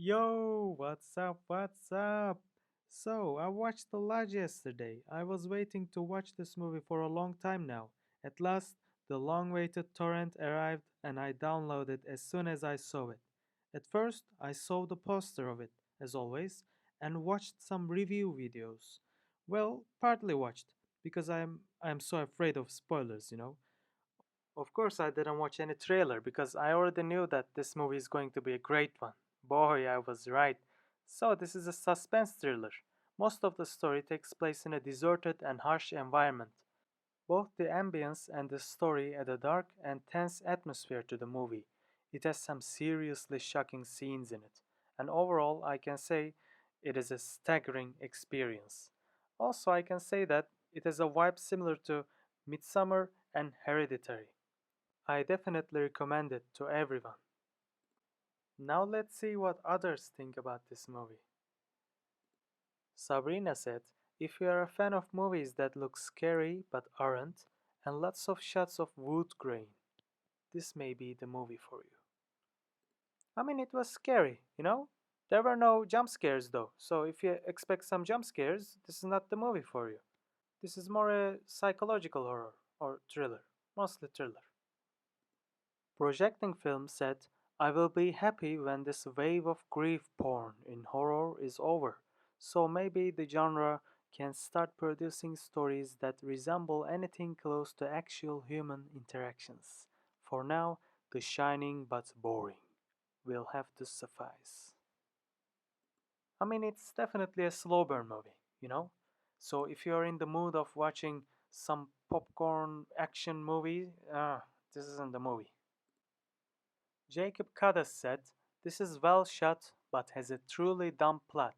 Yo, what's up? What's up? So, I watched The Lodge yesterday. I was waiting to watch this movie for a long time now. At last, the long awaited torrent arrived and I downloaded as soon as I saw it. At first, I saw the poster of it, as always, and watched some review videos. Well, partly watched, because I'm so afraid of spoilers. Of course, I didn't watch any trailer because I already knew that this movie is going to be a great one. Boy, I was right. So, this is a suspense thriller. Most of the story takes place in a deserted and harsh environment. Both the ambience and the story add a dark and tense atmosphere to the movie. It has some seriously shocking scenes in it, and overall, I can say it is a staggering experience. Also, I can say that it has a vibe similar to Midsummer and Hereditary. I definitely recommend it to everyone. Now let's see what others think about this movie. Sabrina said, if you are a fan of movies that look scary but aren't, and lots of shots of wood grain, this may be the movie for you. I mean, it was scary. There were no jump scares though, so if you expect some jump scares, this is not the movie for you. This is more a psychological horror or thriller, mostly thriller. Projecting Film said, I will be happy when this wave of grief porn in horror is over, so maybe the genre can start producing stories that resemble anything close to actual human interactions. For now, The Shining but boring will have to suffice. I mean, it's definitely a slow burn movie. So if you're in the mood of watching some popcorn action movie, this isn't the movie. Jacob Cadas said, this is well shot but has a truly dumb plot,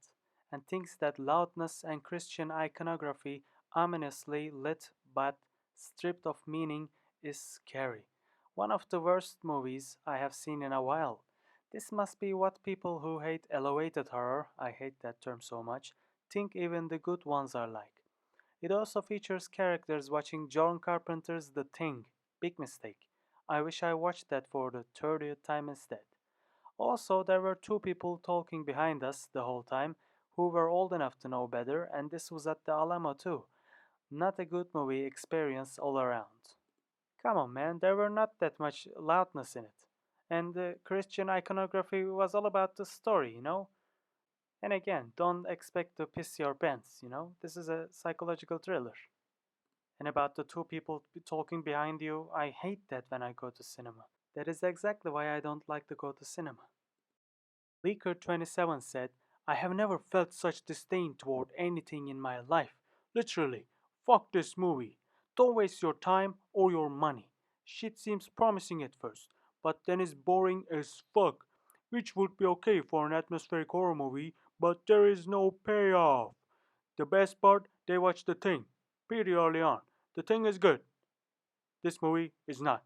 and thinks that loudness and Christian iconography ominously lit but stripped of meaning is scary. One of the worst movies I have seen in a while. This must be what people who hate elevated horror, I hate that term so much, think even the good ones are like. It also features characters watching John Carpenter's The Thing. Big mistake. I wish I watched that for the 30th time instead. Also, there were two people talking behind us the whole time who were old enough to know better, and this was at the Alamo too. Not a good movie experience all around. Come on, man, there were not that much loudness in it. And the Christian iconography was all about the story. And again, don't expect to piss your pants. This is a psychological thriller. And about the two people talking behind you, I hate that when I go to cinema. That is exactly why I don't like to go to cinema. Leaker27 said, I have never felt such disdain toward anything in my life. Literally, fuck this movie. Don't waste your time or your money. Shit seems promising at first, but then is boring as fuck. Which would be okay for an atmospheric horror movie, but there is no payoff. The best part, they watch The Thing. Pretty early on. The Thing is good. This movie is not.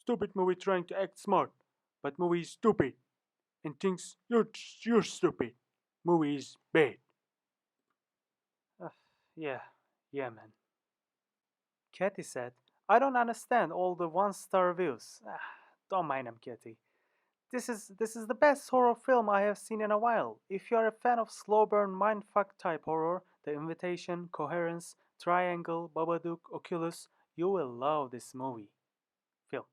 Stupid movie trying to act smart, but movie is stupid and thinks you're stupid. Movie is bad. Uh, yeah, yeah, man. Katie said, I don't understand all the one-star reviews. Don't mind them, Katie. This is the best horror film I have seen in a while. If you are a fan of slow burn mindfuck type horror, The Invitation, Coherence, Triangle, Babadook, Oculus, you will love this movie. Phil.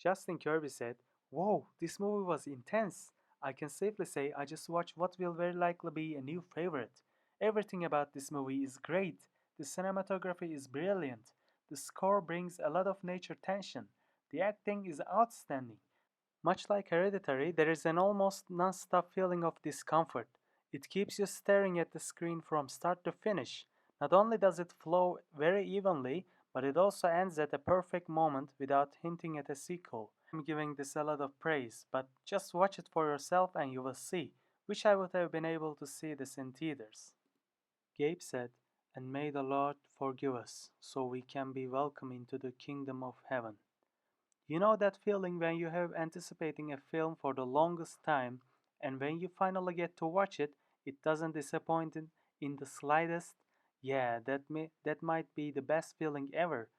Justin Kirby said, Whoa, this movie was intense. I can safely say I just watched what will very likely be a new favorite. Everything about this movie is great. The cinematography is brilliant. The score brings a lot of nature tension. The acting is outstanding. Much like Hereditary, there is an almost non-stop feeling of discomfort. It keeps you staring at the screen from start to finish. Not only does it flow very evenly, but it also ends at a perfect moment without hinting at a sequel. I'm giving this a lot of praise, but just watch it for yourself and you will see. Wish I would have been able to see this in theaters. Gabe said, and may the Lord forgive us, so we can be welcome into the kingdom of heaven. You know that feeling when you have anticipating a film for the longest time and when you finally get to watch it, it doesn't disappoint in the slightest? Yeah, that might be the best feeling ever.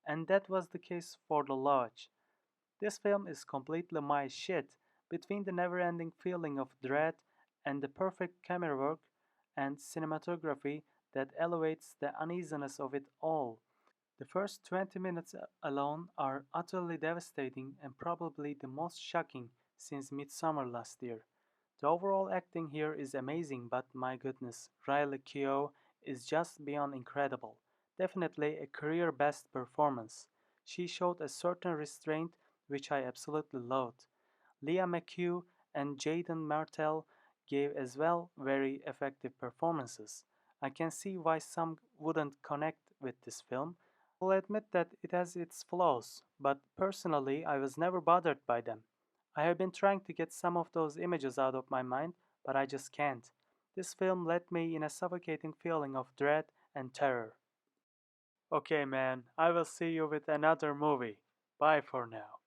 And that was the case for The Lodge. This film is completely my shit Between the never ending feeling of dread and the perfect camera work and cinematography that elevates the uneasiness of it all. The first 20 minutes alone are utterly devastating and probably the most shocking since Midsummer last year. The overall acting here is amazing, but my goodness, Riley Keough is just beyond incredible. Definitely a career best performance. She showed a certain restraint which I absolutely loved. Leah McHugh and Jaden Martell gave as well very effective performances. I can see why some wouldn't connect with this film. I'll admit that it has its flaws, but personally I was never bothered by them. I have been trying to get some of those images out of my mind, but I just can't. This film left me in a suffocating feeling of dread and terror. Okay, man, I will see you with another movie. Bye for now.